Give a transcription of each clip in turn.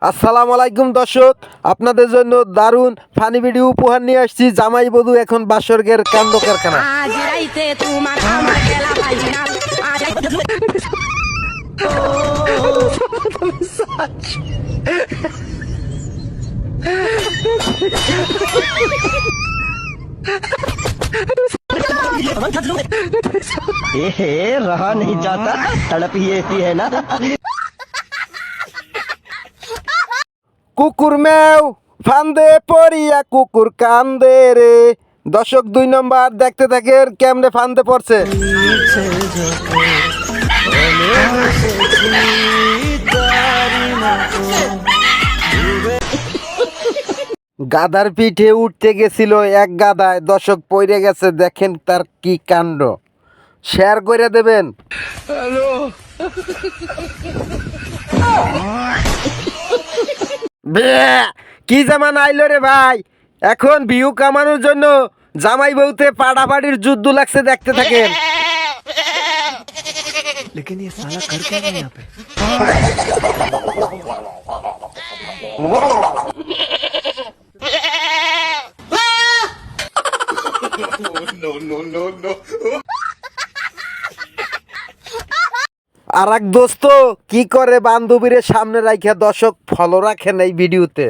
আসসালামু আলাইকুম দর্শক, আপনাদের জন্য দারুণ ফানি ভিডিও উপহার নিয়ে আসছি। জামাই বধূ এখন বাসরগের কাণ্ড কারখানা। আজ রাইতে তোমার আমার খেলা ফাইনাল रहा नहीं जाता तड़प ही ऐसी है ना। কুকুর মেও ফান্দে পড়িয়া কুকুর কান্দে রে। দর্শক 2 নম্বর দেখতে থাকেন কেমনে ফান্দে পড়ছে। গাধার পিঠে উঠতে গেছিল এক গাধায়, দর্শক পড়ে গেছে। দেখেন তার কি কাণ্ড, শেয়ার করে দেবেন। কি জামান আইলো রে ভাই, এখন ভিউ কামানোর জন্য জামাই বউতে পাড়াপাড়ির যুদ্ধ লাগছে, দেখতে থাকেন। लेकिन ये साला कर क्या रहा है यहाँ पे? আর এক দোস্ত কি করে বান্ধবীর সামনে রাখে, দর্শক ফলো রাখেন এই ভিডিওতে।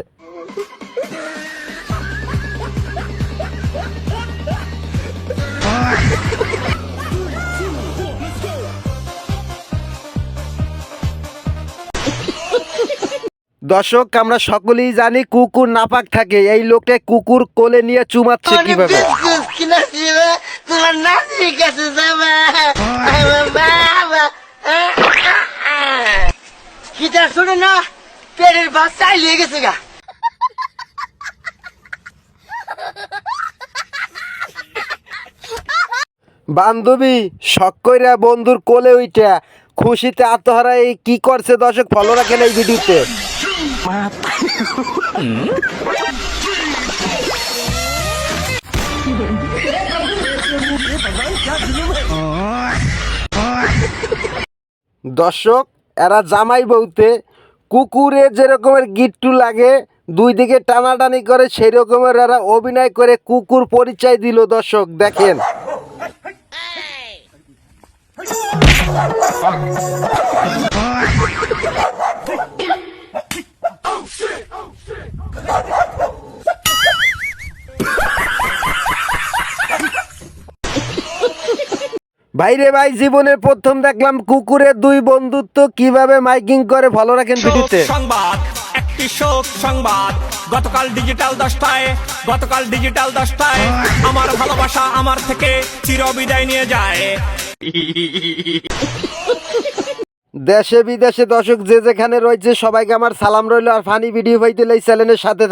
দর্শক, আমরা সকলেই জানি কুকুর নাপাক থাকে। এই লোকটা কুকুর কোলে নিয়ে চুমাচ্ছে কিভাবে। শুনে না পেটের ভাত চাইলে গেছে গা। বান্ধবী শখ কইরা বন্ধুর কোলে উইটা খুশিতে আত্মহারা এই কি করছে, দর্শক ফলো রাখেন এই ভিডিওতে। দর্শক, এরা জামাই বউতে কুকুরে যেরকমের গিট্টু লাগে, 2 দিকে টানাটানি করে, সেই রকমের এরা অভিনয় করে কুকুর পরিচয় দিল। দর্শক দেখেন। ভাইরে ভাই, জীবনের প্রথম দেখলাম কুকুরের 2 বন্ধুত্ব কিভাবে মাইকিং করে, ফলো রাখেন ভিডিওতে। সংবাদ, একটি শোক সংবাদ। গতকাল ডিজিটাল 10টায় আমার ভালোবাসা আমার থেকে চিরবিদায় নিয়ে যায়। দেশে বিদেশে দর্শক যে যেখানে রয়েছে সবাইকে আমার সালাম রইল। আর ফানি ভিডিও পাইতে এই চ্যানেলের সাথে